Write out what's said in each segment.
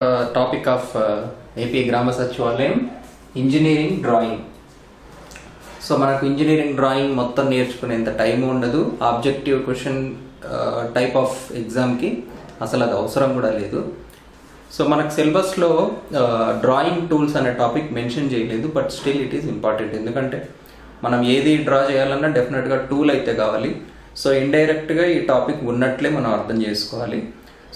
Topic of AP Grama Sachivalayam engineering drawing. So మనకు engineering drawing మొత్తం నేర్చుకునేంత time ఉండదు. Objective question type of ఎగ్జామ్కి అసలు అది అవసరం కూడా లేదు. సో మనకు సిలబస్లో డ్రాయింగ్ టూల్స్ అనే టాపిక్ మెన్షన్ చేయలేదు, but still it is important. ఎందుకంటే మనం ఏది డ్రా చేయాలన్నా డెఫినెట్గా టూల్ అయితే కావాలి. సో ఇండైరెక్ట్గా ఈ టాపిక్ ఉన్నట్లే మనం అర్థం చేసుకోవాలి.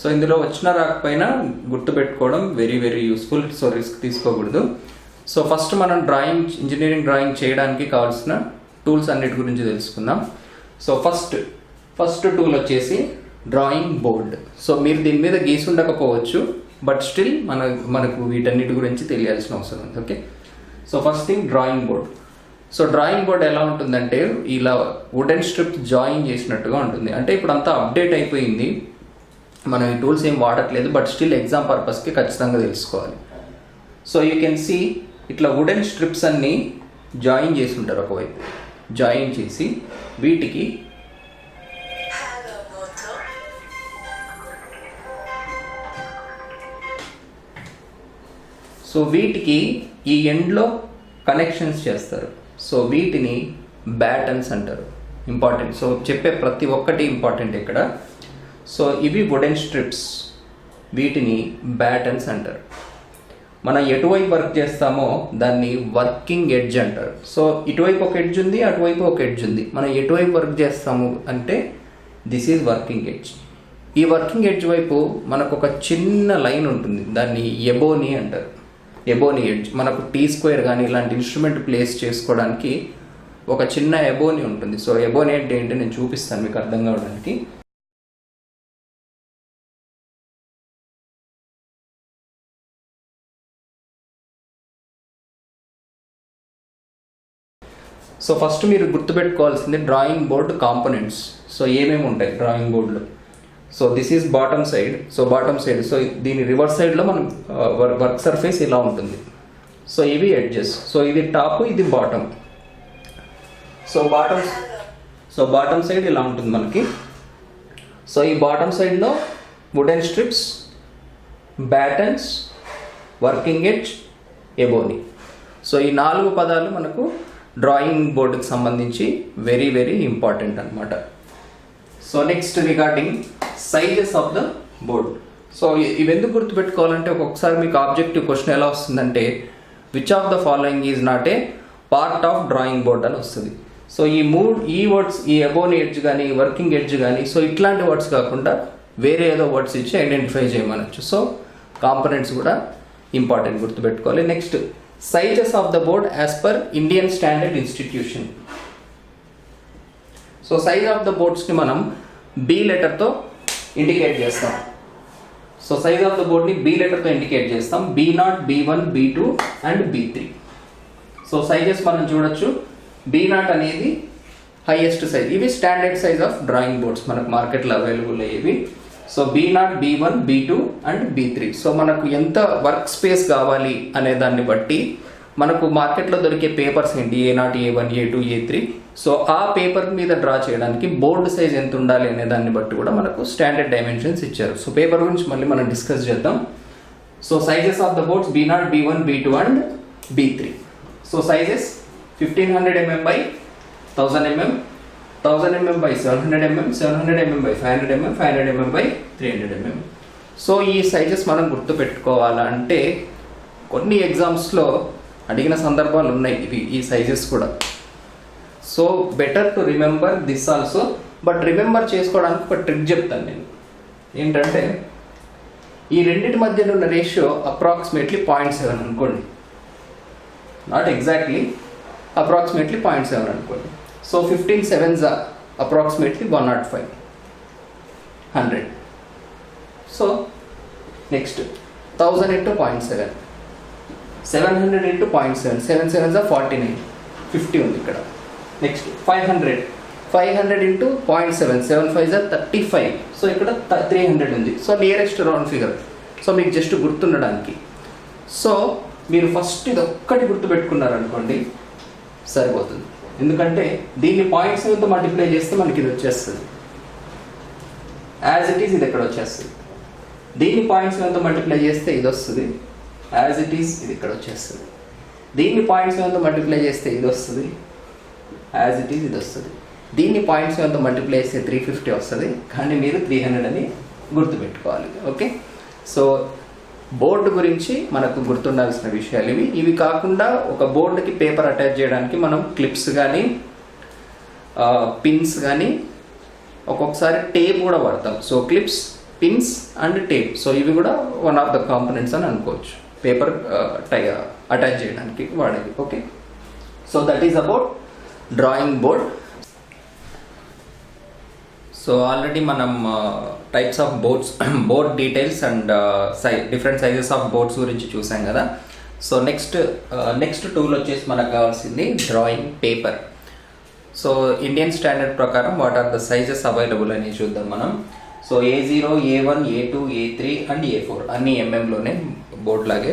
సో ఇందులో వచ్చినా రాకపోయినా గుర్తుపెట్టుకోవడం very very useful. So risk తీసుకోకూడదు. సో ఫస్ట్ మనం ఇంజనీరింగ్ డ్రాయింగ్ చేయడానికి కావాల్సిన టూల్స్ అన్నిటి గురించి తెలుసుకుందాం. సో ఫస్ట్ టూల్ వచ్చేసి డ్రాయింగ్ బోర్డ్. సో మీరు దీని మీద గీసి ఉండకపోవచ్చు, బట్ స్టిల్ మనకు వీటన్నిటి గురించి తెలియాల్సిన అవసరం ఉంది. Okay, so first thing drawing board. So drawing board ఎలా ఉంటుందంటే ఇలా వుడెన్ స్ట్రిప్ జాయిన్ చేసినట్టుగా ఉంటుంది. అంటే ఇప్పుడు అంతా అప్డేట్ అయిపోయింది, మనం ఈ టూల్స్ ఏం వాడట్లేదు, బట్ స్టిల్ ఎగ్జామ్ పర్పస్కి ఖచ్చితంగా తెలుసుకోవాలి. సో యూ కెన్ సీ ఇట్లా వుడెన్ స్ట్రిప్స్ అన్నీ జాయిన్ చేసి ఉంటారు. ఒకవైపు జాయిన్ చేసి వీటికి ఈ ఎండ్లో కనెక్షన్స్ చేస్తారు. సో వీటిని బ్యాటన్స్ అంటారు. ఇంపార్టెంట్. సో చెప్పే ప్రతి ఒక్కటి ఇంపార్టెంట్ ఇక్కడ. సో ఇవి వుడెన్ స్ట్రిప్స్, వీటిని బ్యాటన్స్ అంటారు. మనం ఎటువైపు వర్క్ చేస్తామో దాన్ని వర్కింగ్ ఎడ్జ్ అంటారు. సో ఇటువైపు ఒక ఎడ్జ్ ఉంది, అటువైపు ఒక ఎడ్జ్ ఉంది. మనం ఎటువైపు వర్క్ చేస్తాము అంటే దిస్ ఈజ్ వర్కింగ్ ఎడ్జ్. ఈ వర్కింగ్ ఎడ్జ్ వైపు మనకు ఒక చిన్న లైన్ ఉంటుంది, దాన్ని ఎబోనీ అంటారు. ఎబోనీ ఎడ్జ్ మనకు టీ స్క్వేర్ కానీ ఇలాంటి ఇన్స్ట్రుమెంట్ ప్లేస్ చేసుకోవడానికి ఒక చిన్న ఎబోనీ ఉంటుంది. సో ఎబోనీ ఎడ్జ్ ఏంటి నేను చూపిస్తాను మీకు అర్థం కావడానికి. సో ఫస్ట్ మీరు గుర్తుపెట్టుకోవాల్సింది డ్రాయింగ్ బోర్డ్ కాంపోనెంట్స్. సో ఏమేమి ఉంటాయి డ్రాయింగ్ బోర్డులో. So this is bottom side. So bottom side, so దీని రివర్స్ సైడ్లో మనం వర్క్ సర్ఫేస్ ఇలా ఉంటుంది. సో ఇవి ఎడ్జెస్. సో ఇది టాప్, ఇది బాటమ్. సో బాటమ్ సైడ్ ఇలా ఉంటుంది మనకి. సో ఈ బాటమ్ సైడ్లో wooden strips, battens, working edge, ebony. So ఈ 4 పదాలు మనకు డ్రాయింగ్ బోర్డుకి సంబంధించి వెరీ వెరీ ఇంపార్టెంట్ అనమాట. So next regarding sizes of the board. So ఇవి ఎందుకు గుర్తుపెట్టుకోవాలంటే ఒక్కొక్కసారి మీకు ఆబ్జెక్టివ్ క్వశ్చన్ ఎలా వస్తుందంటే which of the following is not a part of drawing board అని వస్తుంది. సో ఈ వర్డ్స్, ఈ ఎబోనీ ఎడ్జ్ కానీ వర్కింగ్ ఎడ్జ్ కానీ, సో ఇట్లాంటి వర్డ్స్ కాకుండా వేరే ఏదో వర్డ్స్ ఇచ్చి ఐడెంటిఫై చేయమనొచ్చు. సో కాంపోనెంట్స్ కూడా ఇంపార్టెంట్, గుర్తుపెట్టుకోవాలి. Next sizes of the board as per Indian standard institution. So size of the బోర్డ్స్ని మనం బి లెటర్తో ఇండికేట్ చేస్తాం. సో సైజ్ ఆఫ్ ద బోర్డ్ని బి లెటర్తో ఇండికేట్ చేస్తాం. B0, B1, B2 and B3. So sizes మనం చూడొచ్చు. B0 అనేది హైయెస్ట్ సైజ్. ఇవి standard size of drawing boards మనకు మార్కెట్లో అవైలబుల్ అయ్యేవి. So B0, B1, B2 and B3. So మనకు ఎంత వర్క్ స్పేస్ కావాలి అనే దాన్ని బట్టి మనకు మార్కెట్లో దొరికే పేపర్స్ ఏంటి, A0, A1, A2, A3. So ఆ పేపర్ మీద డ్రా చేయడానికి బోర్డు సైజ్ ఎంత ఉండాలి అనే దాన్ని బట్టి కూడా మనకు స్టాండర్డ్ డైమెన్షన్స్ ఇచ్చారు. సో పేపర్ గురించి మళ్ళీ మనం డిస్కస్ చేద్దాం. So sizes of the boards B0, B1, B2 and B3. So sizes 1500 mm by 1000 mm, 1000 mm by 700 mm, 700 mm by 500 mm, 500 mm by 300 mm. So ఈ సైజెస్ మనం గుర్తుపెట్టుకోవాలంటే కొన్ని ఎగ్జామ్స్లో అడిగిన సందర్భాలు ఉన్నాయి ఈ సైజెస్ కూడా. So better to remember this also. But remember చేసుకోవడానికి ఒక ట్రిక్ చెప్తాను నేను. ఏంటంటే ఈ రెండింటి మధ్య ఉన్న రేషియో అప్రాక్సిమేట్లీ 0.7 అనుకోండి. నాట్ ఎగ్జాక్ట్లీ, అప్రాక్సిమేట్లీ 0.7 అనుకోండి. So 15 sevens are approximately 105, 100. So next 1000 into 0.7, 700 into 0.7, 7 sevens are 49, 50 ఉంది ఇక్కడ. Next 500 into 0.7, 7 5s are 35. So ఇక్కడ 300 ఉంది. So nearest round figure. So మీకు జస్ట్ గుర్తుండడానికి. సో మీరు ఫస్ట్ ఇది ఒక్కటి గుర్తుపెట్టుకున్నారనుకోండి సరిపోతుంది. ఎందుకంటే దీన్ని 0.7తో మల్టిప్లై చేస్తే మనకి ఇది వచ్చేస్తుంది. యాజ్ ఇట్ ఈస్ ఇది ఎక్కడ వచ్చేస్తుంది. దీన్ని పాయింట్స్ సెవెన్తో మల్టిప్లై చేస్తే ఇది వస్తుంది, యాజ్ ఇట్ ఈస్ ఇది ఇక్కడ వచ్చేస్తుంది. దీన్ని పాయింట్ సెవెన్తో మల్టిప్లై చేస్తే ఇది వస్తుంది, యాజ్ ఇట్ ఈస్ ఇది వస్తుంది. దీన్ని పాయింట్ సెవెన్తో మల్టిప్లై చేస్తే 350 వస్తుంది, కానీ మీరు 300 అని గుర్తుపెట్టుకోవాలి. ఓకే, సో బోర్డు గురించి మనకు గుర్తుండాల్సిన విషయాలు ఇవి కాకుండా ఒక బోర్డుకి పేపర్ అటాచ్ చేయడానికి మనం క్లిప్స్ కానీ పిన్స్ కానీ ఒక్కొక్కసారి టేప్ కూడా వాడతాం. So clips, pins and tape, so ఇవి కూడా వన్ ఆఫ్ ద కాంపోనెంట్స్ అని అనుకోవచ్చు పేపర్ అటాచ్ చేయడానికి వాడేది. Okay, so that is about drawing board. So already మనం types of boards, board details and different sizes of boards గురించి చూసాం కదా. సో నెక్స్ట్ టూల్ వచ్చేసి మనకు కావాల్సింది drawing paper. So Indian standard ప్రకారం what are the sizes available అని చూద్దాం మనం. So A0, A1, A2, A3 and A4 అన్ని ఎంఎంలోనే బోర్డ్ లాగే.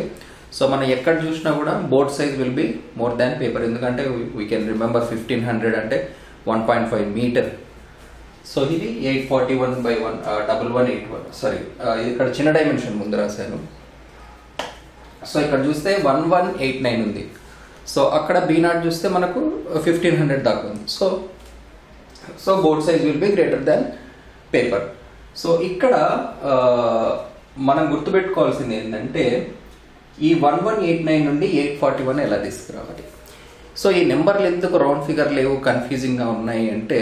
సో మనం ఎక్కడ చూసినా కూడా board size will be more than paper, ఎందుకంటే వీ కెన్ రిమెంబర్ 1500 అంటే 1.5 మీటర్. సో ఇది 841/1181, సారీ ఇక్కడ చిన్న డైమెన్షన్ ముందు రాశాను. సో ఇక్కడ చూస్తే 1189 ఉంది. సో అక్కడ B0 చూస్తే మనకు 1500 దాకా ఉంది. So board size will be greater than paper. So ఇక్కడ మనం గుర్తుపెట్టుకోవాల్సింది ఏంటంటే ఈ 1189 నుండి 841 ఎలా తీసుకురావాలి. సో ఈ నెంబర్లు ఎందుకు రౌండ్ ఫిగర్ లేవు, కన్ఫ్యూజింగ్గా ఉన్నాయి అంటే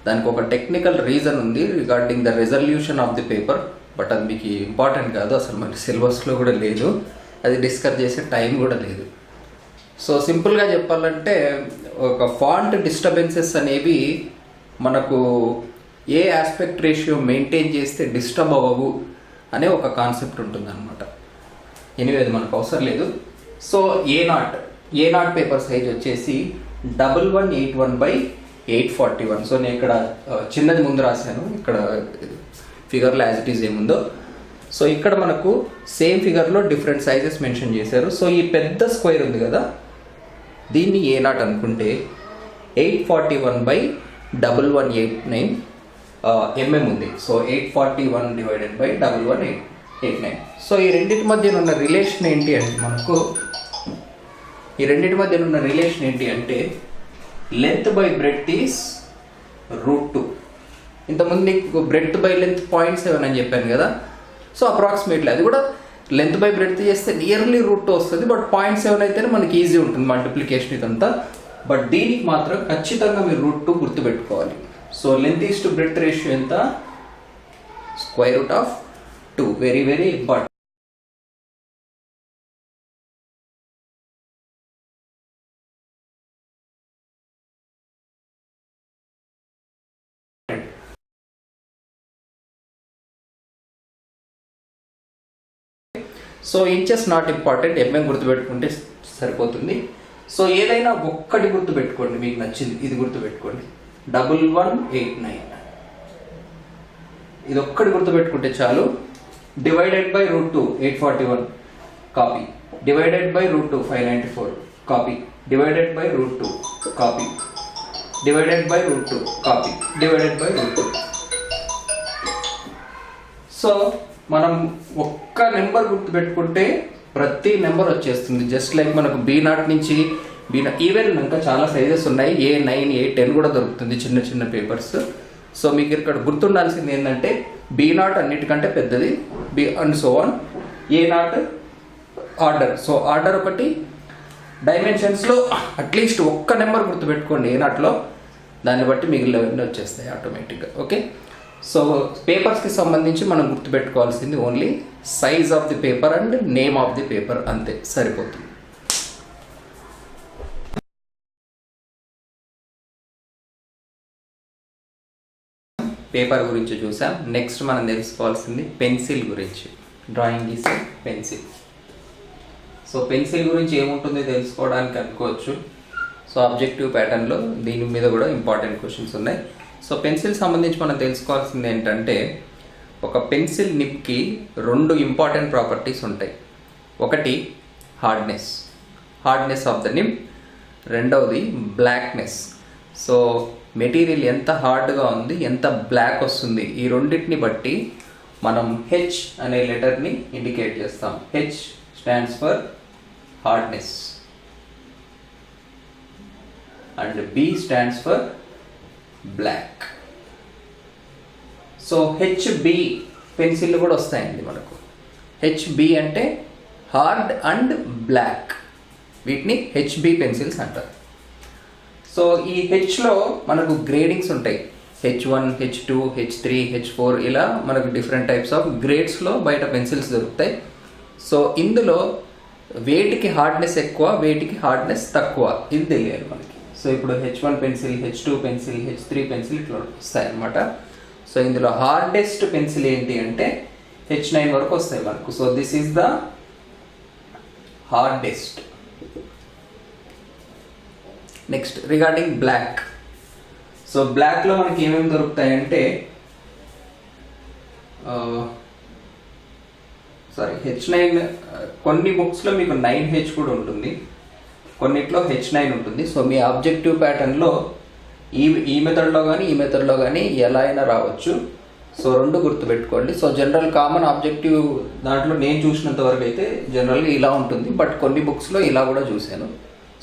దానికి ఒక టెక్నికల్ రీజన్ ఉంది regarding the resolution of the paper. But అది మీకు ఇంపార్టెంట్ కాదు, అసలు మన సిలబస్లో కూడా లేదు, అది డిస్కస్ చేసే టైం కూడా లేదు. సో సింపుల్గా చెప్పాలంటే ఒక ఫాంట్ డిస్టర్బెన్సెస్ అనేవి మనకు ఏ ఆస్పెక్ట్ రేషియో మెయింటైన్ చేస్తే డిస్టర్బ్ అవ్వవు అనే ఒక కాన్సెప్ట్ ఉంటుంది అనమాట. ఎనివే అది మనకు అవసరం లేదు. సో A0 పేపర్ సైజ్ వచ్చేసి 1181/841. సో నేను ఇక్కడ చిన్నది ముందు రాశాను, ఇక్కడ ఫిగర్లో యాజ్ ఇట్ ఈజ్ ఏముందో. సో ఇక్కడ మనకు సేమ్ ఫిగర్లో డిఫరెంట్ సైజెస్ మెన్షన్ చేశారు. సో ఈ పెద్ద స్క్వేర్ ఉంది కదా, దీన్ని A0 అనుకుంటే 841/1189 ఉంది. సో 841/1189. సో ఈ రెండింటి మధ్య ఉన్న రిలేషన్ ఏంటి అంటే లెంత్ బై బ్రెడ్త్ ఈస్ √2. ఇంతకుముందు నీకు బ్రెడ్త్ బై లెంత్ 0.7 అని చెప్పాను కదా. సో అప్రాక్సిమేట్లీ అది కూడా లెంత్ బై బ్రెడ్త్ చేస్తే నియర్లీ √2 వస్తుంది. బట్ 0.7 అయితేనే మనకి ఈజీ ఉంటుంది మల్టిప్లికేషన్ ఇదంతా. బట్ దీనికి మాత్రం ఖచ్చితంగా మీరు √2 గుర్తుపెట్టుకోవాలి. So length is to breadth ratio ఎంత? √2. Very very important. So inches not important, MM గుర్తుపెట్టుకుంటే సరిపోతుంది. సో ఏదైనా ఒక్కటి గుర్తుపెట్టుకోండి, మీకు నచ్చింది ఇది గుర్తుపెట్టుకోండి. 1189 ఇది ఒక్కటి గుర్తుపెట్టుకుంటే చాలు. Divided by √2 841 copy, divided by √2 594 copy, divided by √2 copy, divided by √2 copy, divided by √2. So మనం ఒక్క నెంబర్ గుర్తుపెట్టుకుంటే ప్రతి నెంబర్ వచ్చేస్తుంది. జస్ట్ లైక్ మనకు B0 నుంచి ఈవెన్ ఇంకా చాలా సైజెస్ ఉన్నాయి, A9, A10 కూడా దొరుకుతుంది చిన్న చిన్న పేపర్స్. సో మీకు ఇక్కడ గుర్తుండాల్సింది ఏంటంటే B0 అన్నిటికంటే పెద్దది, and so on. A0 order. So order ఒకటి, డైమెన్షన్స్లో అట్లీస్ట్ ఒక్క నెంబర్ గుర్తుపెట్టుకోండి A0లో, దాన్ని బట్టి మిగిలినవన్నీ వచ్చేస్తాయి ఆటోమేటిక్గా. ఓకే, సో పేపర్స్కి సంబంధించి మనం గుర్తుపెట్టుకోవాల్సింది only size of the paper and name of the paper, అంతే సరిపోతుంది. పేపర్ గురించి చూసాం. నెక్స్ట్ మనం తెలుసుకోవాల్సింది పెన్సిల్ గురించి. Drawing is pencil. So pencil గురించి ఏముంటుందో తెలుసుకోవడానికి అనుకోవచ్చు. సో ఆబ్జెక్టివ్ ప్యాటర్న్లో దీని మీద కూడా ఇంపార్టెంట్ క్వశ్చన్స్ ఉన్నాయి. సో పెన్సిల్ సంబంధించి మనం తెలుసుకోవాల్సింది ఏంటంటే ఒక పెన్సిల్ నిప్కి 2 ఇంపార్టెంట్ ప్రాపర్టీస్ ఉంటాయి. ఒకటి హార్డ్నెస్ ఆఫ్ ద నిప్, రెండవది బ్లాక్నెస్. సో మెటీరియల్ ఎంత హార్డ్గా ఉంది, ఎంత బ్లాక్ వస్తుంది, ఈ రెండింటిని బట్టి మనం హెచ్ అనే లెటర్ని ఇండికేట్ చేస్తాం. H stands for hardness and B stands for black. So HB pencil కూడా వస్తాయండి మనకు. హెచ్బి అంటే హార్డ్ అండ్ బ్లాక్, వీటిని హెచ్బి పెన్సిల్స్ అంటారు. సో ఈ హెచ్లో మనకు గ్రేడింగ్స్ ఉంటాయి. H1, H2, H3, H4 ఇలా మనకు డిఫరెంట్ టైప్స్ ఆఫ్ గ్రేడ్స్లో బయట పెన్సిల్స్ దొరుకుతాయి. సో ఇందులో వేటికి హార్డ్నెస్ ఎక్కువ, వేటికి హార్డ్నెస్ తక్కువ, ఇది తెలియాలి మనకి. సో ఇప్పుడు H1 pencil, H2 pencil, H3 pencil ఇట్లా వస్తాయి అన్నమాట. సో ఇందులో హార్డెస్ట్ పెన్సిల్ ఏంటి అంటే H9 వరకు వస్తాయి మనకు. So this is the hardest. Next regarding black. So బ్లాక్లో మనకి ఏమేమి దొరుకుతాయంటే H9 కొన్ని బుక్స్లో మీకు 9H కూడా ఉంటుంది, కొన్నిట్లో H9 ఉంటుంది. సో మీ ఆబ్జెక్టివ్ ప్యాటర్న్లో ఈ మెథడ్లో కానీ ఈ మెథడ్లో కానీ ఎలా అయినా రావచ్చు. సో రెండు గుర్తుపెట్టుకోండి. సో జనరల్ కామన్ ఆబ్జెక్టివ్ దాంట్లో నేను చూసినంత వరకు అయితే జనరల్గా ఇలా ఉంటుంది, బట్ కొన్ని బుక్స్లో ఇలా కూడా చూశాను.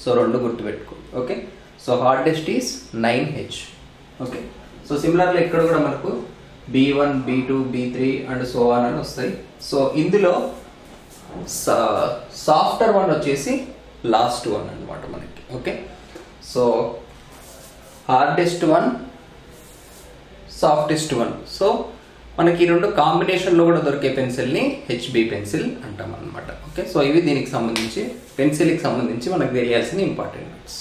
సో రెండు గుర్తుపెట్టుకోండి. Okay, so hardest is 9H. Okay, so similarly ఇక్కడ కూడా మనకు B1, B2, B3 and so on అని వస్తాయి. సో ఇందులో సాఫ్టర్ వన్ వచ్చేసి లాస్ట్ వన్ అనమాట మనకి. Okay, so hardest one, softest one. So మనకి ఈ రెండు కాంబినేషన్లో కూడా దొరికే పెన్సిల్ని హెచ్బి పెన్సిల్ అంటాం అనమాట. ఓకే, సో ఇవి దీనికి సంబంధించి పెన్సిల్కి సంబంధించి మనకు తెలియాల్సిన ఇంపార్టెంట్ నోట్స్.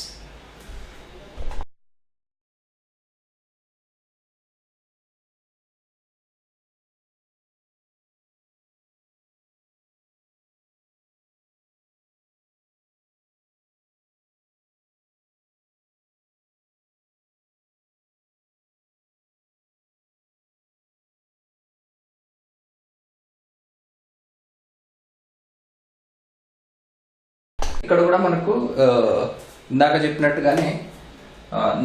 ఇక్కడ కూడా మనకు ఇందాక చెప్పినట్టుగానే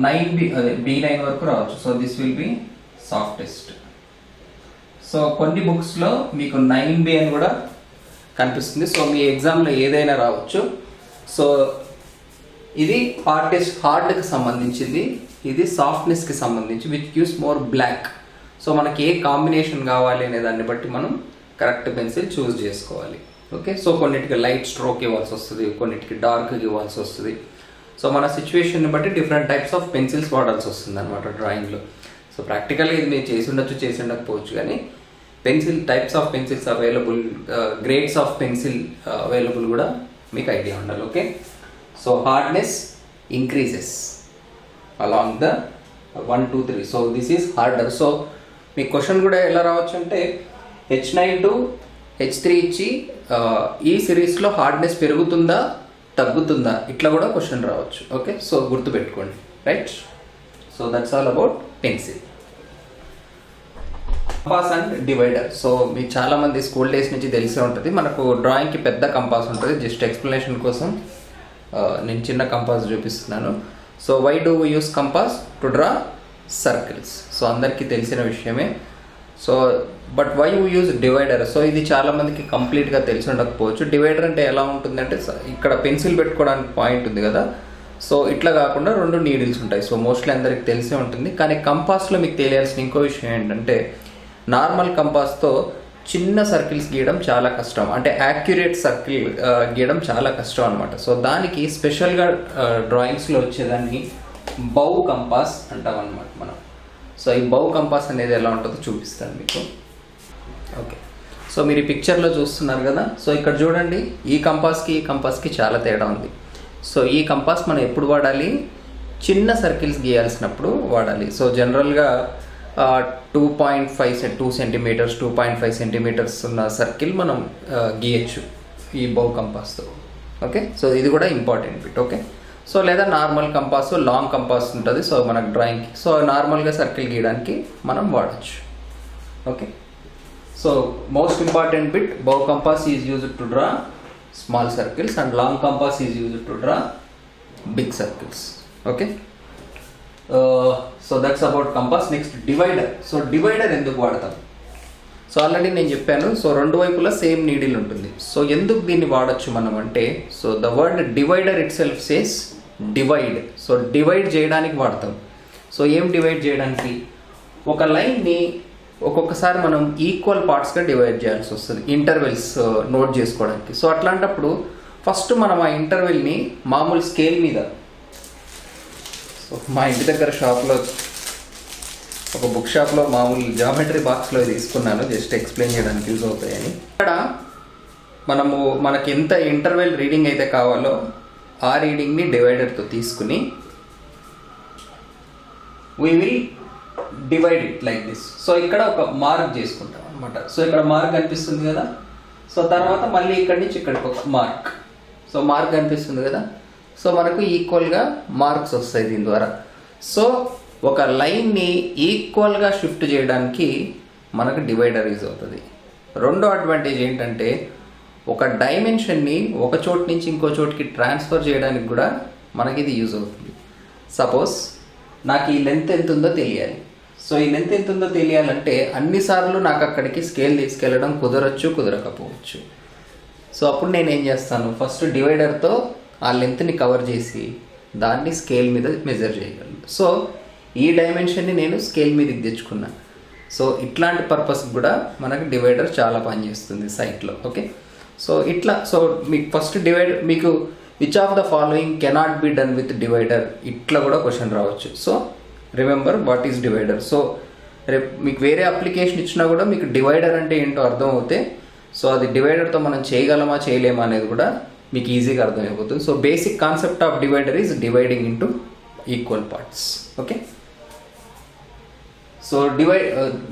9B అదే B9 వరకు రావచ్చు. So this will be softest. So కొన్ని బుక్స్లో మీకు 9B అని కూడా కనిపిస్తుంది. సో మీ ఎగ్జామ్లో ఏదైనా రావచ్చు. సో ఇది హార్డ్కి సంబంధించింది, ఇది సాఫ్ట్నెస్కి సంబంధించి, which gives more black. So మనకి ఏ కాంబినేషన్ కావాలి అనే దాన్ని బట్టి మనం కరెక్ట్ పెన్సిల్ చూస్ చేసుకోవాలి. ఓకే, సో కొన్నిటికి లైట్ స్ట్రోక్ ఇవ్వాల్సి వస్తుంది, కొన్నిటికి డార్క్ ఇవ్వాల్సి వస్తుంది. సో మన సిచ్యువేషన్ని బట్టి డిఫరెంట్ టైప్స్ ఆఫ్ పెన్సిల్స్ వాడాల్సి వస్తుంది అనమాట డ్రాయింగ్లో. సో ప్రాక్టికల్గా ఇది మీరు చేసి ఉండకపోవచ్చు, కానీ pencil types of pencils available, grades of pencil available కూడా మీకు ఐడియా ఉండాలి. Okay, so hardness increases along the 1, 2, 3. So this is harder. So me question కూడా ఎలా రావచ్చు అంటే H9 to H3 ఇచ్చి ఈ సిరీస్లో హార్డ్నెస్ పెరుగుతుందా తగ్గుతుందా ఇట్లా కూడా క్వశ్చన్ రావచ్చు. ఓకే, సో గుర్తుపెట్టుకోండి. Right, so that's all about pencil. Compass and divider. So మీకు చాలామంది స్కూల్ డేస్ నుంచి తెలిసే ఉంటుంది, మనకు డ్రాయింగ్కి పెద్ద కంపాస్ ఉంటుంది. జస్ట్ ఎక్స్ప్లెనేషన్ కోసం నేను చిన్న కంపాస్ చూపిస్తున్నాను. So why do we use compass? To draw circles. So అందరికీ తెలిసిన విషయమే. So but why you use divider? So ఇది చాలామందికి కంప్లీట్గా తెలిసి ఉండకపోవచ్చు. డివైడర్ అంటే ఎలా ఉంటుందంటే ఇక్కడ పెన్సిల్ పెట్టుకోవడానికి పాయింట్ ఉంది కదా, సో ఇట్లా కాకుండా 2 నీడిల్స్ ఉంటాయి. సో మోస్ట్లీ అందరికి తెలిసే ఉంటుంది. కానీ కంపాస్లో మీకు తెలియాల్సిన ఇంకో విషయం ఏంటంటే నార్మల్ కంపాస్తో చిన్న సర్కిల్స్ గీయడం చాలా కష్టం, అంటే యాక్యురేట్ సర్కిల్ గీయడం చాలా కష్టం అనమాట. సో దానికి స్పెషల్గా డ్రాయింగ్స్లో వచ్చేదాన్ని బౌ కంపాస్ అంటాం అనమాట మనం. సో ఈ బౌ కంపాస్ అనేది ఎలా ఉంటుందో చూపిస్తాను మీకు. ఓకే, సో మీరు ఈ పిక్చర్లో చూస్తున్నారు కదా. సో ఇక్కడ చూడండి, ఈ కంపాస్కి చాలా తేడా ఉంది. సో ఈ కంపాస్ మనం ఎప్పుడు వాడాలి? చిన్న సర్కిల్స్ గీయాల్సినప్పుడు వాడాలి. సో జనరల్గా 2 సెంటీమీటర్స్ 2.5 సెంటీమీటర్స్ ఉన్న సర్కిల్ మనం గీయచ్చు ఈ బౌ కంపాస్తో. ఓకే, సో ఇది కూడా ఇంపార్టెంట్ బిట్. ఓకే, సో లేదా నార్మల్ కంపాస్, లాంగ్ కంపాస్ ఉంటుంది. సో మనకు డ్రాయింగ్కి సో నార్మల్గా సర్కిల్ గీయడానికి మనం వాడచ్చు. Okay, so most important bit, bow compass is used to draw small circles and long compass is used to draw big circles. Okay, so that's about compass. Next divider. So divider ఎందుకు వాడతాం? So already నేను చెప్పాను. So రెండు వైపులా same needle ఉంటుంది. So ఎందుకు దీన్ని వాడచ్చు మనం అంటే, so the word divider it self says divide. So divide చేయడానికి వాడతాం. సో ఏం డివైడ్ చేయడానికి, ఒక లైన్ని ఒక్కొక్కసారి మనం ఈక్వల్ పార్ట్స్గా డివైడ్ చేయాల్సి వస్తుంది ఇంటర్వెల్స్ నోట్ చేసుకోవడానికి. సో అట్లాంటప్పుడు ఫస్ట్ మనం ఆ ఇంటర్వెల్ని మామూలు స్కేల్ మీద, సో మా ఇంటి దగ్గర షాప్లో ఒక బుక్ షాప్లో మామూలు జామెట్రీ బాక్స్లో తీసుకున్నాను, జస్ట్ ఎక్స్ప్లెయిన్ చేయడానికి యూజ్ అవుతాయని. ఇక్కడ మనకి ఎంత ఇంటర్వెల్ రీడింగ్ అయితే కావాలో ఆ రీడింగ్ని డివైడర్తో తీసుకుని we will divide it like this. So ఇక్కడ ఒక మార్క్ చేసుకుంటాం అనమాట. సో ఇక్కడ మార్క్ కనిపిస్తుంది కదా. సో తర్వాత మళ్ళీ ఇక్కడి నుంచి ఇక్కడికి ఒక మార్క్. సో మార్క్ కనిపిస్తుంది కదా. సో మనకు ఈక్వల్గా మార్క్స్ వస్తాయి దీని ద్వారా. సో ఒక లైన్ని ఈక్వల్గా షిఫ్ట్ చేయడానికి మనకు డివైడర్ యూజ్ అవుతుంది. రెండో అడ్వాంటేజ్ ఏంటంటే, ఒక డైమెన్షన్ని ఒక చోటు నుంచి ఇంకో చోటుకి ట్రాన్స్ఫర్ చేయడానికి కూడా మనకి ఇది యూజ్ అవుతుంది. సపోజ్ నాకు ఈ లెంత్ ఎంత ఉందో తెలియాలి. సో ఈ లెంత్ ఎంత ఉందో తెలియాలంటే అన్నిసార్లు నాకు అక్కడికి స్కేల్ తీసుకెళ్ళడం కుదరచ్చు, కుదరకపోవచ్చు. సో అప్పుడు నేను ఏం చేస్తాను, ఫస్ట్ డివైడర్తో ఆ లెంత్ని కవర్ చేసి దాన్ని స్కేల్ మీద మెజర్ చేయగలను. సో ఈ డైమెన్షన్ని నేను స్కేల్ మీదకి తెచ్చుకున్నా. సో ఇట్లాంటి పర్పస్కి కూడా మనకు డివైడర్ చాలా పనిచేస్తుంది సైట్లో. ఓకే, సో ఇట్లా. సో మీకు ఫస్ట్ డివైడర్, మీకు which of the following cannot be done with divider, ఇట్లా కూడా క్వశ్చన్ రావచ్చు. So remember what is divider. So రేపు మీకు వేరే అప్లికేషన్ ఇచ్చినా కూడా మీకు డివైడర్ అంటే ఏంటో అర్థం అవుతే, సో అది డివైడర్తో మనం చేయగలమా చేయలేమా అనేది కూడా మీకు ఈజీగా అర్థమైపోతుంది. So basic concept of divider is dividing into equal parts. Okay, so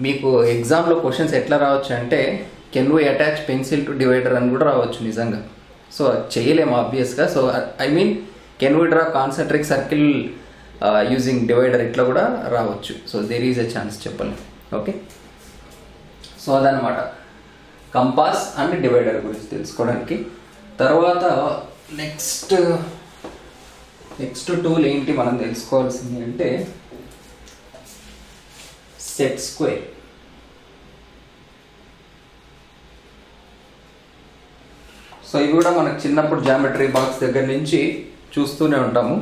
మీకు ఎగ్జామ్లో క్వశ్చన్స్ ఎట్లా రావచ్చు అంటే, can we attach pencil to divider అని కూడా రావచ్చు నిజంగా. సో చేయలేము ఆబ్వియస్గా. So I mean can we draw concentric circle using divider, ఇట్లా కూడా రావచ్చు. So there is a chance, చెప్పలేము. ఓకే, సో అదనమాట కంపాస్ అండ్ డివైడర్ గురించి తెలుసుకోవడానికి. తర్వాత నెక్స్ట్ టూల్ ఏంటి మనం తెలుసుకోవాల్సింది అంటే, సెట్ స్క్వేర్. సో ఇవి కూడా మనకు చిన్నప్పుడు జామెట్రీ బాక్స్ దగ్గర నుంచి చూస్తూనే ఉంటాము.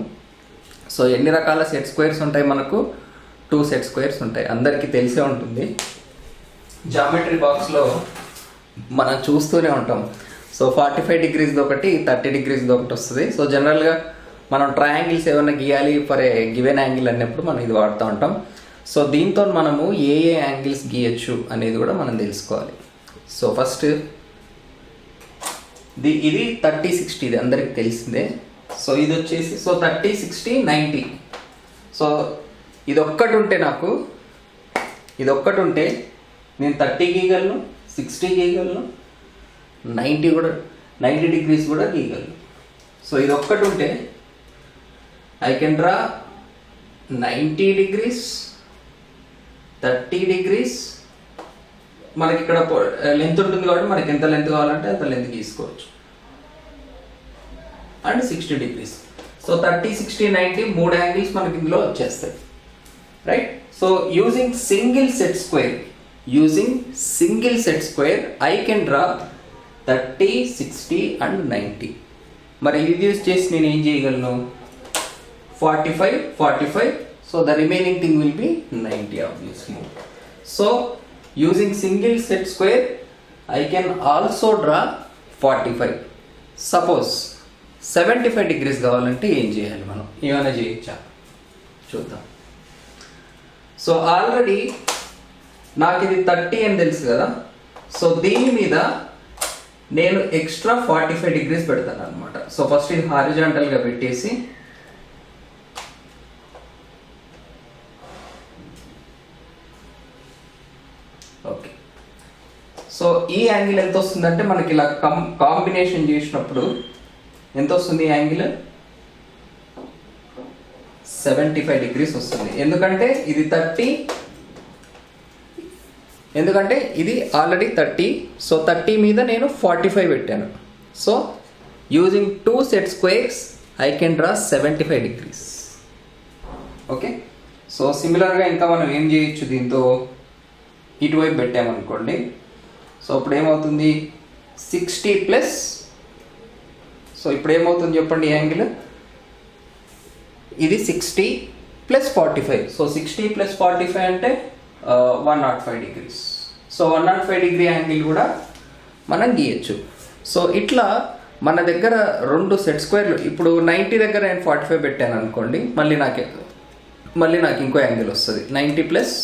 సో ఎన్ని రకాల సెట్ స్క్వేర్స్ ఉంటాయి మనకు? 2 సెట్ స్క్వేర్స్ ఉంటాయి, అందరికీ తెలిసే ఉంటుంది. జామెట్రీ బాక్స్లో మనం చూస్తూనే ఉంటాం. సో 45 డిగ్రీస్ది ఒకటి, 30 డిగ్రీస్ది ఒకటి వస్తుంది. సో జనరల్గా మనం ట్రయాంగిల్స్ ఏమైనా గీయాలి ఫర్ ఏ గివెన్ యాంగిల్ అన్నప్పుడు మనం ఇది వాడుతూ ఉంటాం. సో దీంతో మనము ఏ యాంగిల్స్ గీయచ్చు అనేది కూడా మనం తెలుసుకోవాలి. సో ఫస్ట్ ఇది 30-60, ఇది అందరికి తెలిసిందే. సో ఇది వచ్చేసి, సో 30-60-90. సో ఇది ఒక్కటి ఉంటే నేను 30 గీయగలను, 60 గీయగలను, 90 డిగ్రీస్ కూడా గీయగలను. సో ఇది ఒక్కటి ఉంటే I can draw 90 degrees, 30 degrees. మనకి ఇక్కడ లెంత్ ఉంటుంది కాబట్టి మనకి ఎంత లెంత్ కావాలంటే అంత లెంత్ గీసుకోవచ్చు. And 60 degrees. సో 30-60-90 3 యాంగిల్స్ మనకి ఇందులో వచ్చేస్తాయి, right. So using single set square I can draw 30, 60 and 90. మరి ఇది యూజ్ చేసి నేను ఏం చేయగలను? 45. So the remaining thing will be 90 obviously. So using single set square I can also draw 45. Suppose 75 degrees కావాలంటే ఏం చేయాలి? మనం ఏమైనా చేయొచ్చా చూద్దాం. సో ఆల్రెడీ నాకు ఇది 30 అని తెలుసు కదా. సో దీని మీద నేను ఎక్స్ట్రా 45 డిగ్రీస్ పెడతాను అనమాట. సో ఫస్ట్ ఇది హారిజాంటల్గా పెట్టేసి ఓకే. సో ఈ యాంగిల్ ఎంత వస్తుందంటే మనకి ఇలా కాంబినేషన్ చేసినప్పుడు ఎంత వస్తుంది? ఈ యాంగిల్ 75 డిగ్రీస్ వస్తుంది. ఎందుకంటే ఇది 30, ఎందుకంటే ఇది ఆల్రెడీ 30. సో 30 మీద నేను 45 పెట్టాను. So using 2 set squares I can draw 75 degrees. Okay. So సిమిలర్గా ఇంకా మనం ఏం చేయొచ్చు? దీంతో ఇటువైపు పెట్టామనుకోండి. సో ఇప్పుడు ఏమవుతుంది 60 ప్లస్, సో ఇప్పుడు ఏమవుతుంది చెప్పండి యాంగిల్, ఇది 60 ప్లస్ 45. సో 60 ప్లస్ 45 అంటే 105 డిగ్రీస్. సో 105 డిగ్రీ యాంగిల్ కూడా మనం గీయచ్చు. సో ఇట్లా మన దగ్గర 2 సెట్ స్క్వేర్లు, ఇప్పుడు 90 దగ్గర నేను 45 పెట్టాను అనుకోండి, మళ్ళీ నాకు ఇంకో యాంగిల్ వస్తుంది. 90 ప్లస్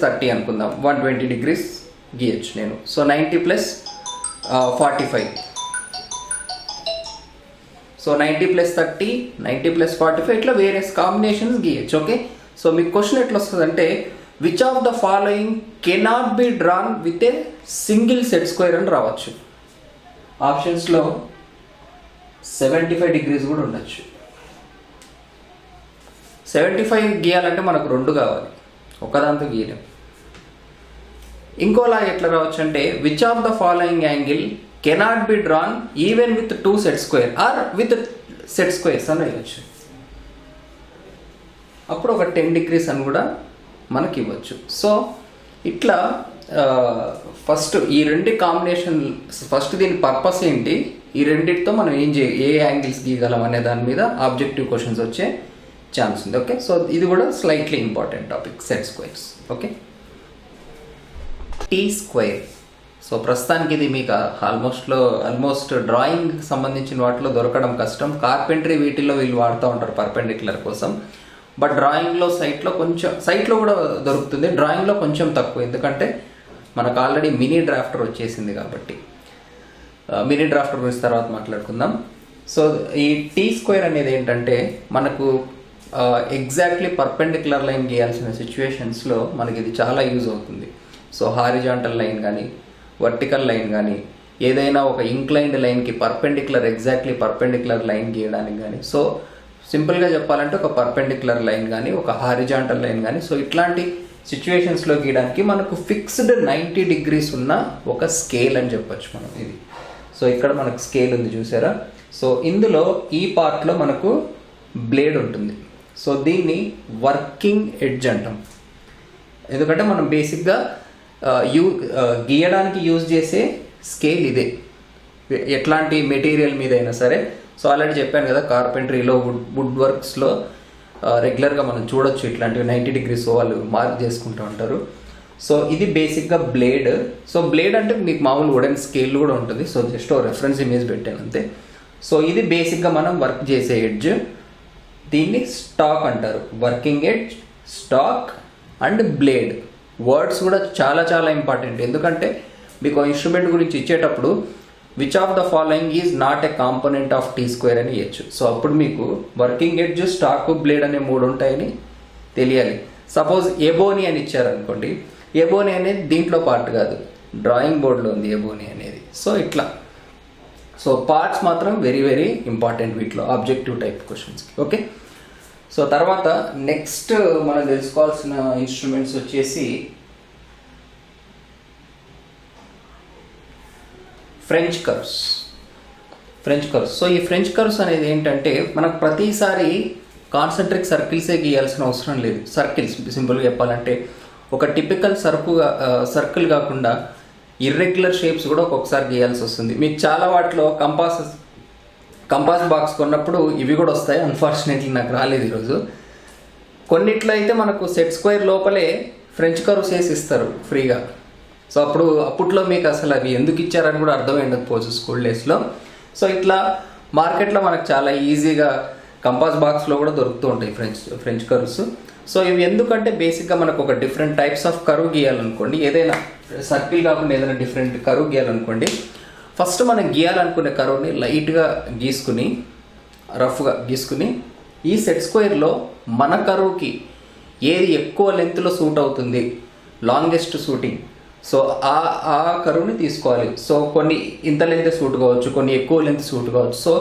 30 అనుకుందాం, 120 డిగ్రీస్ గీయచ్చు నేను. So 90 plus 45, so 90 plus 30, 90 plus 45, ఇట్లా వేరియస్ కాంబినేషన్స్ గీయచ్చు. ఓకే, సో మీకు క్వశ్చన్ ఎట్లా వస్తుంది అంటే which of the following cannot be drawn with a single set square అని రావచ్చు. ఆప్షన్స్లో 75 డిగ్రీస్ కూడా ఉండొచ్చు. 75 గీయాలంటే మనకు 2 కావాలి, ఒకదాంతో గీయలేం. ఇంకోలా ఎట్లా రావచ్చు అంటే which of the following angle cannot be drawn even with 2 set square or with set squares అని ఇవ్వచ్చు. అప్పుడు ఒక 10 డిగ్రీస్ అని కూడా మనకి ఇవ్వచ్చు. సో ఇట్లా ఫస్ట్ ఈ 2 కాంబినేషన్, ఫస్ట్ దీని పర్పస్ ఏంటి, ఈ రెండింటితో మనం ఏ యాంగిల్స్ గీయగలం అనే దాని మీద ఆబ్జెక్టివ్ క్వశ్చన్స్ వచ్చే ఛాన్స్ ఉంది. ఓకే, సో ఇది కూడా slightly important topic, set squares. Okay, T square. So ప్రస్తుతానికి ఇది మీకు ఆల్మోస్ట్ డ్రాయింగ్ సంబంధించిన వాటిలో దొరకడం కష్టం. కార్పెంటరీ వీటిల్లో వీళ్ళు వాడుతూ ఉంటారు పర్పెండిక్యులర్ కోసం. బట్ డ్రాయింగ్లో సైట్లో కూడా దొరుకుతుంది, డ్రాయింగ్లో కొంచెం తక్కువ, ఎందుకంటే మనకు ఆల్రెడీ మినీ డ్రాఫ్టర్ వచ్చేసింది కాబట్టి. మినీ డ్రాఫ్టర్ గురించి తర్వాత మాట్లాడుకుందాం. సో ఈ టీ స్క్వేర్ అనేది ఏంటంటే మనకు ఎగ్జాక్ట్లీ పర్పెండిక్యులర్ లైన్ గీయాల్సిన సిచ్యువేషన్స్లో మనకి ఇది చాలా యూజ్ అవుతుంది. సో హారిజాంటల్ లైన్ కానీ వర్టికల్ లైన్ కానీ ఏదైనా ఒక ఇంక్లైన్డ్ లైన్కి ఎగ్జాక్ట్లీ పర్పెండిక్యులర్ లైన్ గీయడానికి కానీ, సో సింపుల్గా చెప్పాలంటే ఒక పర్పెండిక్యులర్ లైన్ కానీ ఒక హారిజాంటల్ లైన్ కానీ, సో ఇట్లాంటి సిచ్యువేషన్స్లో గీయడానికి మనకు ఫిక్స్డ్ 90 డిగ్రీస్ ఉన్న ఒక స్కేల్ అని చెప్పొచ్చు మనం ఇది. సో ఇక్కడ మనకు స్కేల్ ఉంది చూసారా. సో ఇందులో ఈ పార్ట్లో మనకు బ్లేడ్ ఉంటుంది. సో దీన్ని వర్కింగ్ ఎడ్జ్ అంటాం, ఎందుకంటే మనం బేసిక్గా గీయడానికి యూజ్ చేసే స్కేల్ ఇదే, ఎట్లాంటి మెటీరియల్ మీద అయినా సరే. సో ఆల్రెడీ చెప్పాను కదా, కార్పెంటరీలో వుడ్ వర్క్స్లో రెగ్యులర్గా మనం చూడొచ్చు ఇట్లాంటివి 90 డిగ్రీస్ వాళ్ళు మార్క్ చేసుకుంటూ ఉంటారు. సో ఇది బేసిక్గా బ్లేడ్. సో బ్లేడ్ అంటే మీకు మామూలు వుడెన్ స్కేల్ కూడా ఉంటుంది. సో జస్ట్ రెఫరెన్స్ ఇమేజ్ పెట్టాను అంతే. సో ఇది బేసిక్గా మనం వర్క్ చేసే ఎడ్జ్, దీన్ని స్టాక్ అంటారు. Working edge, stock and blade words కూడా చాలా చాలా ఇంపార్టెంట్, ఎందుకంటే మీకు ఇన్స్ట్రుమెంట్ గురించి ఇచ్చేటప్పుడు which of the following is not a component of T square అని ఇవ్వచ్చు. సో అప్పుడు మీకు వర్కింగ్ ఎడ్జ్, స్టాక్, బ్లేడ్ అనే 3 ఉంటాయని తెలియాలి. సపోజ్ ఎబోనీ అని ఇచ్చారనుకోండి, ఎబోనీ అనేది దీంట్లో పార్ట్ కాదు, డ్రాయింగ్ బోర్డులో ఉంది ఎబోనీ అనేది. సో ఇట్లా, సో పార్ట్స్ మాత్రం వెరీ వెరీ ఇంపార్టెంట్ వీటిలో ఆబ్జెక్టివ్ టైప్ క్వశ్చన్స్కి. ఓకే, సో తర్వాత నెక్స్ట్ మనం తెలుసుకోవాల్సిన ఇన్స్ట్రుమెంట్స్ వచ్చేసి ఫ్రెంచ్ కర్వ్స్. సో ఈ ఫ్రెంచ్ కర్వ్స్ అనేది ఏంటంటే మనకు ప్రతిసారి కాన్సెంట్రిక్ సర్కిల్సే గీయాల్సిన అవసరం లేదు. సర్కిల్స్ సింపుల్గా చెప్పాలంటే ఒక టిపికల్ సర్కిల్ కాకుండా ఇర్రెగ్యులర్ షేప్స్ కూడా ఒక్కొక్కసారి గీయాల్సి వస్తుంది. మీకు చాలా వాటిలో కంపాస్ బాక్స్ కొన్నప్పుడు ఇవి కూడా వస్తాయి. అన్ఫార్చునేట్లీ నాకు రాలేదు ఈరోజు. కొన్నిట్లో అయితే మనకు సెట్ స్క్వేర్ లోపలే ఫ్రెంచ్ కర్వ్స్ వేసి ఇస్తారు ఫ్రీగా. సో అప్పట్లో మీకు అసలు అవి ఎందుకు ఇచ్చారని కూడా అర్థమై ఉండకపోవచ్చు స్కూల్ డేస్లో. సో ఇట్లా మార్కెట్లో మనకు చాలా ఈజీగా కంపాస్ బాక్స్లో కూడా దొరుకుతూ ఉంటాయి ఫ్రెంచ్ కర్వ్స్. సో ఇవి ఎందుకంటే బేసిక్గా మనకు ఒక డిఫరెంట్ టైప్స్ ఆఫ్ కర్వ్ గీయాలనుకోండి, ఏదైనా సర్కిల్ కాకుండా ఏదైనా డిఫరెంట్ కర్వ్ గీయాలనుకోండి, ఫస్ట్ మనం గీయాలనుకునే కర్వ్ని లైట్గా గీసుకుని రఫ్గా గీసుకుని ఈ సెట్ స్క్వేర్లో మన కర్వ్కి ఏది ఎక్కువ లెంత్లో సూట్ అవుతుంది, లాంగెస్ట్ సూటింగ్, సో ఆ కర్వ్ని తీసుకోవాలి. సో కొన్ని ఇంత లెంత్ సూట్ కావచ్చు, కొన్ని ఎక్కువ లెంత్ సూట్ కావచ్చు. సో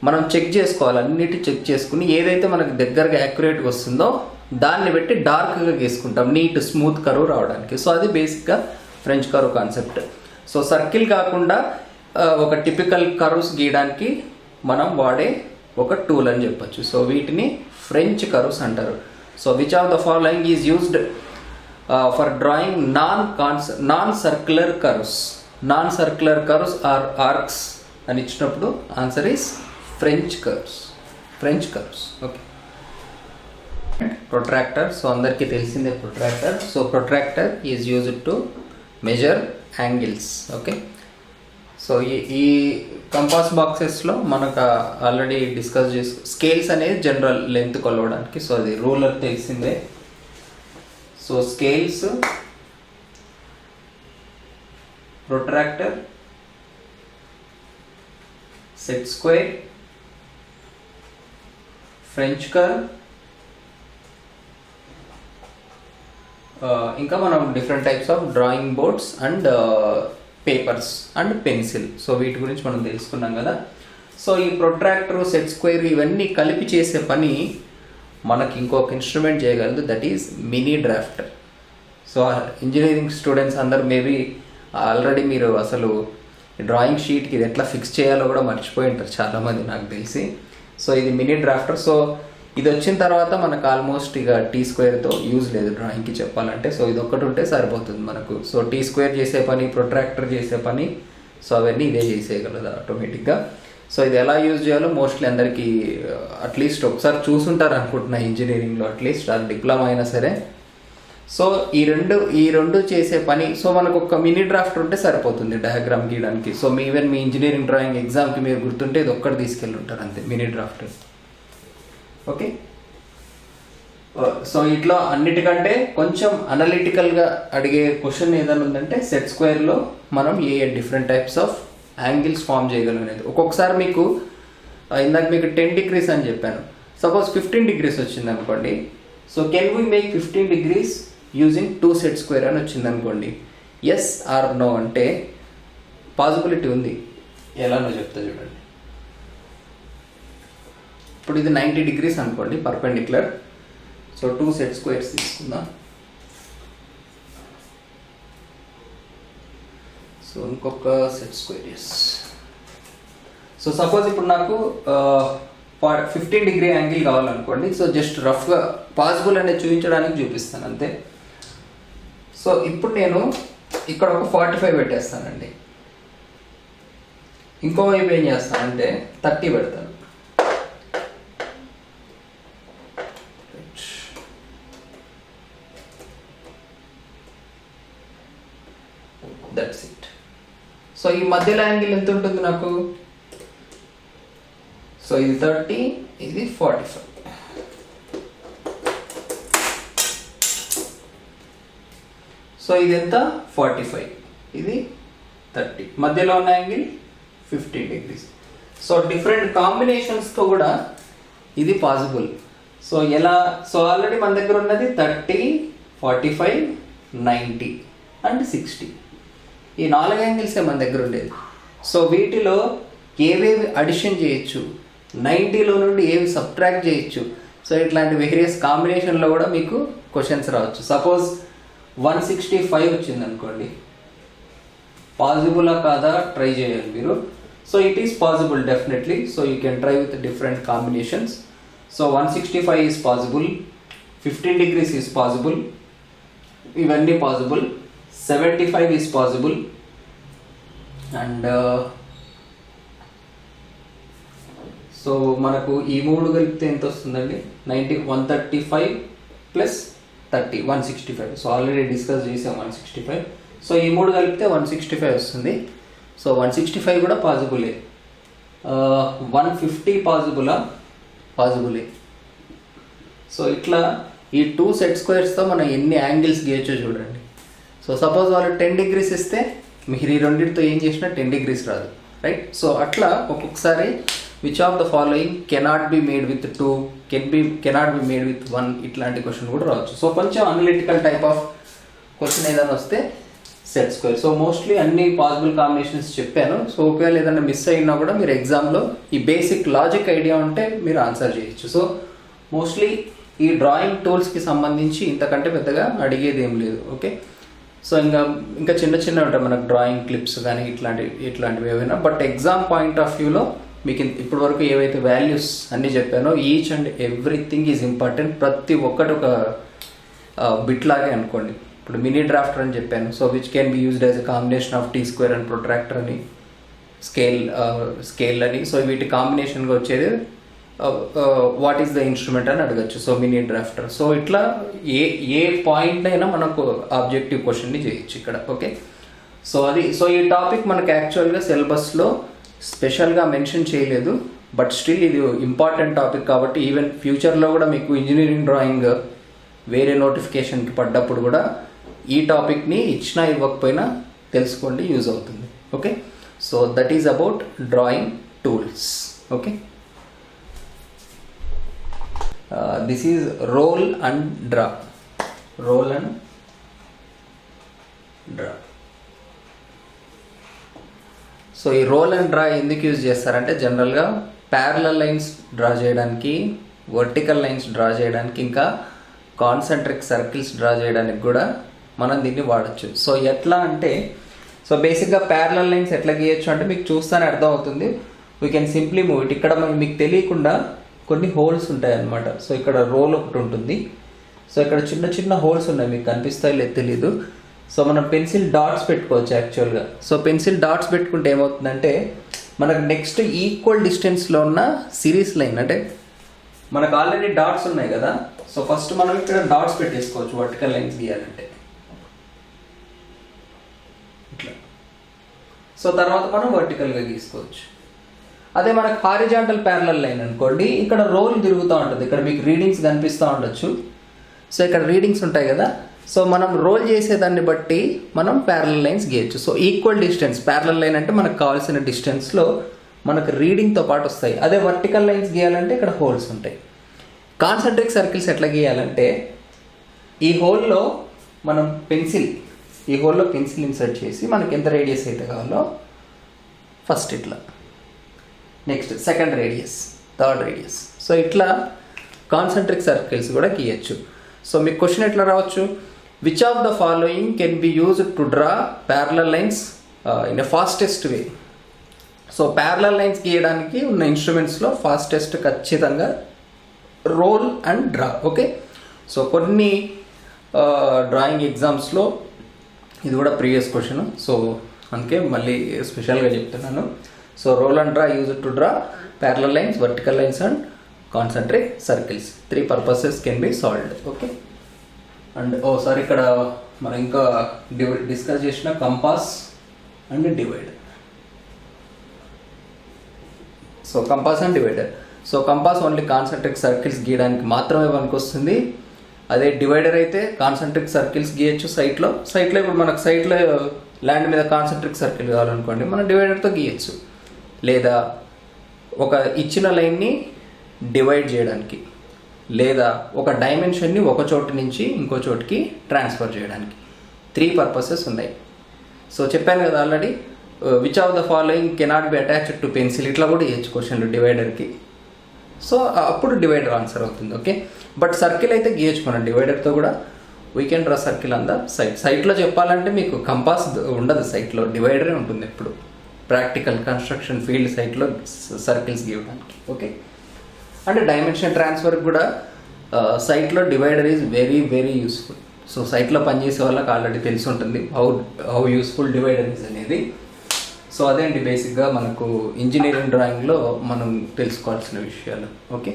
మనం చెక్ చేసుకోవాలి, అన్నిటి చెక్ చేసుకుని ఏదైతే మనకు దగ్గరగా యాక్యురేట్గా వస్తుందో దాన్ని బట్టి డార్క్గా గీసుకుంటాం నీట్ స్మూత్ కర్వ్ రావడానికి. సో అది బేసిక్గా French curve concept. So circle కాకుండా ఒక టిపికల్ కర్వ్స్ గీయడానికి మనం వాడే ఒక టూల్ అని చెప్పొచ్చు. సో వీటిని ఫ్రెంచ్ కర్వ్స్ అంటారు. So which of the following is used for drawing non circular curves or arcs అని ఇచ్చినప్పుడు answer is French curves. Okay. Protractor, so అందరికీ తెలిసిందే protractor. So protractor is used to measure angles. Okay. So ఈ compass బాక్సెస్లో మనకు already discuss scales అనేది general length కొలవడానికి. So అది రూలర్ తెలిసిందే. So scales, protractor, set square, French curve, ఇంకా మనం different types of drawing boards and papers and pencil. So వీటి గురించి మనం తెలుసుకున్నాం కదా. సో ఈ ప్రొట్రాక్టర్, సెట్ స్క్వేర్ ఇవన్నీ కలిపి చేసే పని మనకి ఇంకొక ఇన్స్ట్రుమెంట్ చేయగలదు, that is mini drafter. So engineering students అందరు మేబీ ఆల్రెడీ మీరు అసలు డ్రాయింగ్ షీట్కి ఇది ఎట్లా ఫిక్స్ చేయాలో కూడా మర్చిపోయి ఉంటారు చాలామంది నాకు తెలిసి. సో ఇది మినీ డ్రాఫ్టర్. సో ఇది వచ్చిన తర్వాత మనకు ఆల్మోస్ట్ ఇక టీ స్క్వేర్తో యూజ్ లేదు డ్రాయింగ్కి చెప్పాలంటే. సో ఇది ఒక్కటి ఉంటే సరిపోతుంది మనకు. సో టీ స్క్వేర్ చేసే పని, ప్రొట్రాక్టర్ చేసే పని, సో అవన్నీ ఇదే చేసేయగలదు ఆటోమేటిక్గా. సో ఇది ఎలా యూజ్ చేయాలో మోస్ట్లీ అందరికీ అట్లీస్ట్ ఒకసారి చూసుంటారు అనుకుంటున్నా ఇంజనీరింగ్లో, అట్లీస్ట్ అది డిప్లొమా అయినా సరే. సో ఈ రెండు చేసే పని. సో మనకు ఒక మినీ డ్రాఫ్టర్ ఉంటే సరిపోతుంది డయాగ్రామ్ గీయడానికి. సో ఈవెన్ మీ ఇంజనీరింగ్ డ్రాయింగ్ ఎగ్జామ్కి మీరు గుర్తుంటే ఇది ఒక్కటి తీసుకెళ్ళి ఉంటారు అంతే, మినీ డ్రాఫ్టర్. ఓకే. సో ఇట్లా అన్నిటికంటే కొంచెం అనలిటికల్గా అడిగే క్వశ్చన్ ఏదైనా ఉందంటే సెట్ స్క్వేర్లో మనం ఏ different types of angles form చేయగలం అనేది. ఒక్కొక్కసారి మీకు ఇందాక మీకు 10 degrees అని చెప్పాను, సపోజ్ 15 degrees వచ్చింది అనుకోండి. So can we make 15 degrees using 2 set square అని వచ్చింది అనుకోండి. ఎస్ ఆర్ నో అంటే పాసిబిలిటీ ఉంది. ఎలానో చెప్తా చూడండి. ఇప్పుడు ఇది 90 degrees అనుకోండి పర్పెండిక్యులర్. సో 2 సెట్ స్క్వేర్స్ తీసుకుందాం. సో ఇంకొక సెట్ స్క్వేర్. సో సపోజ్ ఇప్పుడు నాకు 15 degree యాంగిల్ కావాలనుకోండి. సో జస్ట్ రఫ్గా పాసిబుల్ అనేది చూపించడానికి చూపిస్తాను అంతే. సో ఇప్పుడు నేను ఇక్కడ ఒక 45 పెట్టేస్తానండి. ఇంకోవైపు ఏం చేస్తానంటే 30 పెడతాను. That's it. సో ఈ మధ్యలో యాంగిల్ ఎంత ఉంటుంది నాకు? సో ఇది 30, ఇది 45. సో ఇది ఎంత? 45, ఇది 30. మధ్యలో ఉన్న యాంగిల్ 15 degrees. సో డిఫరెంట్ కాంబినేషన్స్తో కూడా ఇది పాసిబుల్. సో ఎలా? సో ఆల్రెడీ మన దగ్గర ఉన్నది 30, 45, 90 అండ్ 60. ఈ 4 యాంగిల్సే మన దగ్గర ఉండేది. సో వీటిలో ఏవేవి అడిషన్ చేయొచ్చు, 90లో నుండి ఏవి సబ్ట్రాక్ట్ చేయొచ్చు. సో ఇట్లాంటి వేరియస్ కాంబినేషన్లో కూడా మీకు క్వశ్చన్స్ రావచ్చు. సపోజ్ 165 వచ్చింది అనుకోండి, పాసిబులా కాదా ట్రై చేయాలి మీరు. So it is possible definitely. So you can try with different combinations. So 165 is possible, 15 degrees is possible, ఇవన్నీ possible. 75 is possible and so మనకు ఈ 3 కలిపితే ఎంత వస్తుందండి? 135 ప్లస్ 30, 165. సో ఆల్రెడీ డిస్కస్ చేసాం 165. సో ఈ 3 కలిపితే 165 వస్తుంది. సో 165 కూడా పాసిబులే. 150 పాసిబులే. సో ఇట్లా ఈ 2 సెట్ స్క్వేర్స్తో మనం ఎన్ని యాంగిల్స్ గీయచ్చో చూడండి. సో సపోజ్ వాళ్ళు 10 degrees ఇస్తే మీరు ఈ రెండింటితో ఏం చేసినా 10 degrees రాదు, రైట్? సో అట్లా ఒక్కొక్కసారి which of the following cannot be made with 2, cannot be made with 1, ఇట్లాంటి క్వశ్చన్ కూడా రావచ్చు. సో కొంచెం అనలిటికల్ టైప్ ఆఫ్ క్వశ్చన్ ఏదైనా వస్తే సెట్ స్క్వేర్. సో మోస్ట్లీ అన్ని పాసిబుల్ కాంబినేషన్స్ చెప్పాను. సో ఒకవేళ ఏదైనా మిస్ అయినా కూడా మీరు ఎగ్జామ్లో ఈ బేసిక్ లాజిక్ ఐడియా ఉంటే మీరు ఆన్సర్ చేయొచ్చు. సో మోస్ట్లీ ఈ డ్రాయింగ్ టూల్స్కి సంబంధించి ఇంతకంటే పెద్దగా అడిగేది ఏం లేదు. ఓకే. సో ఇంకా చిన్న ఉంటాయి మనకు డ్రాయింగ్ క్లిప్స్ కానీ ఇట్లాంటివి ఏవైనా. బట్ ఎగ్జామ్ పాయింట్ ఆఫ్ వ్యూలో మీకు ఇప్పటి వరకు ఏవైతే వాల్యూస్ అన్నీ చెప్పానో each and everything is important. ప్రతి ఒక్కటి ఒక బిట్ లాగే అనుకోండి. ఇప్పుడు మినీ డ్రాఫ్టర్ అని చెప్పాను. So which can be used as a combination of T square and protractor అని, స్కేల్ అని. సో వీటి కాంబినేషన్గా వచ్చేది వాట్ ఈస్ ద ఇన్స్ట్రుమెంట్ అని అడగచ్చు. So mini drafter. సో ఇట్లా ఏ పాయింట్ అయినా మనకు ఆబ్జెక్టివ్ క్వశ్చన్ని చేయొచ్చు ఇక్కడ. ఓకే, సో ఈ టాపిక్ మనకు యాక్చువల్గా సిలబస్లో స్పెషల్గా మెన్షన్ చేయలేదు, బట్ స్టిల్ ఇది ఇంపార్టెంట్ టాపిక్ కాబట్టి ఈవెన్ ఫ్యూచర్లో కూడా మీకు ఇంజనీరింగ్ డ్రాయింగ్ వేరే నోటిఫికేషన్కి పడ్డప్పుడు కూడా ఈ టాపిక్ని ఇచ్చినా ఇవ్వకపోయినా తెలుసుకోండి, యూజ్ అవుతుంది. Okay, so that is about drawing tools. Okay, this is roll and draw. Roll and draw. So ఈ రోల్ అండ్ డ్రా ఎందుకు యూజ్ చేస్తారంటే జనరల్గా ప్యారలల్ లైన్స్ డ్రా చేయడానికి, వర్టికల్ లైన్స్ డ్రా చేయడానికి, ఇంకా కాన్సెంట్రిక్ సర్కిల్స్ డ్రా చేయడానికి కూడా మనం దీన్ని వాడచ్చు. సో ఎట్లా అంటే, సో బేసిక్గా ప్యారలల్ లైన్స్ ఎట్లా గీయచ్చు అంటే మీకు చూస్తానే అర్థం అవుతుంది. We can simply move it. ఇక్కడ మీకు తెలియకుండా కొన్ని హోల్స్ ఉంటాయి అన్నమాట. సో ఇక్కడ రోల్ ఒకటి ఉంటుంది. సో ఇక్కడ చిన్న చిన్న హోల్స్ ఉన్నాయి, మీకు కనిపిస్తాయో లేదు తెలీదు. సో మనం పెన్సిల్ డాట్స్ పెట్టుకోవచ్చు యాక్చువల్గా. సో పెన్సిల్ డాట్స్ పెట్టుకుంటే ఏమవుతుందంటే మనకు నెక్స్ట్ ఈక్వల్ డిస్టెన్స్లో ఉన్న సిరీస్ లైన్, అంటే మనకు ఆల్రెడీ డాట్స్ ఉన్నాయి కదా. సో ఫస్ట్ మనం ఇక్కడ డాట్స్ పెట్టేసుకోవచ్చు వర్టికల్ లైన్స్ గీయాలంటే ఇట్లా. సో తర్వాత మనం వర్టికల్గా గీసుకోవచ్చు. అదే మనకు హారిజాంటల్ ప్యారలల్ లైన్ అనుకోండి, ఇక్కడ రోల్ తిరుగుతూ ఉంటుంది. ఇక్కడ మీకు రీడింగ్స్ కనిపిస్తూ ఉండొచ్చు. సో ఇక్కడ రీడింగ్స్ ఉంటాయి కదా. సో మనం రోల్ చేసేదాన్ని బట్టి మనం ప్యారలల్ లైన్స్ గీయచ్చు. So equal distance parallel line అంటే మనకు కావాల్సిన డిస్టెన్స్లో మనకు రీడింగ్తో పాటు వస్తాయి. అదే వర్టికల్ లైన్స్ గీయాలంటే ఇక్కడ హోల్స్ ఉంటాయి. కాన్సెంట్రిక్ సర్కిల్స్ ఎట్లా గీయాలంటే ఈ హోల్లో మనం ఈ హోల్లో పెన్సిల్ ఇన్సర్ట్ చేసి మనకి ఎంత రేడియస్ అయితే కావాలో ఫస్ట్ ఇట్లా, next second radius, third radius. So ఇట్లా కాన్సెంట్రిక్ సర్కిల్స్ కూడా గీయచ్చు. సో మీకు క్వశ్చన్ ఎట్లా రావచ్చు, which of the following can be used to draw parallel lines in a fastest way. So parallel lines గీయడానికి ఉన్న ఇన్స్ట్రుమెంట్స్లో ఫాస్టెస్ట్ ఖచ్చితంగా roll and draw. Okay, so కొన్ని డ్రాయింగ్ ఎగ్జామ్స్లో ఇది కూడా ప్రీవియస్ క్వశ్చన్, సో అందుకే మళ్ళీ స్పెషల్గా చెప్తున్నాను. So roll and draw used to draw parallel lines, vertical lines and concentric circles. 3 purposes can be solved. Okay, and sorry ఇక్కడ మనం ఇంకా డిస్కస్ చేసిన compass and divider. So compass and divider. So compass only concentric circles గీయడానికి మాత్రమే పనికొస్తుంది. అదే divider అయితే concentric circles గీయచ్చు సైట్లో. ఇప్పుడు మనకు సైట్లో ల్యాండ్ మీద కాన్సెంట్రిక్ సర్కిల్ కావాలనుకోండి, మనం డివైడర్తో గీయచ్చు. లేదా ఒక ఇచ్చిన లైన్ని డివైడ్ చేయడానికి, లేదా ఒక డైమెన్షన్ని ఒక చోటు నుంచి ఇంకో చోటుకి ట్రాన్స్ఫర్ చేయడానికి 3 purposes ఉన్నాయి. సో చెప్పాను కదా already, which of the following cannot be attached to pencil, ఇట్లా కూడా చేయొచ్చు క్వశ్చన్లు డివైడర్కి. సో అప్పుడు డివైడర్ ఆన్సర్ అవుతుంది. ఓకే, బట్ సర్కిల్ అయితే గీయచ్చు మనం డివైడర్తో కూడా. We can draw circle on the సైట్లో చెప్పాలంటే మీకు కంపాస్ ఉండదు, సైట్లో డివైడరే ఉంటుంది ఎప్పుడు. ప్రాక్టికల్ కన్స్ట్రక్షన్ ఫీల్డ్ సైట్లో సర్కిల్స్ గీయడానికి. ఓకే, అంటే డైమెన్షన్ ట్రాన్స్ఫర్ కూడా సైట్లో divider is very very useful. So సైట్లో పనిచేసే వాళ్ళకి ఆల్రెడీ తెలిసి ఉంటుంది హౌ యూస్ఫుల్ డివైడర్ ఈజ్ అనేది. సో అదేంటి బేసిక్గా మనకు ఇంజనీరింగ్ డ్రాయింగ్లో మనం తెలుసుకోవాల్సిన విషయాలు. ఓకే.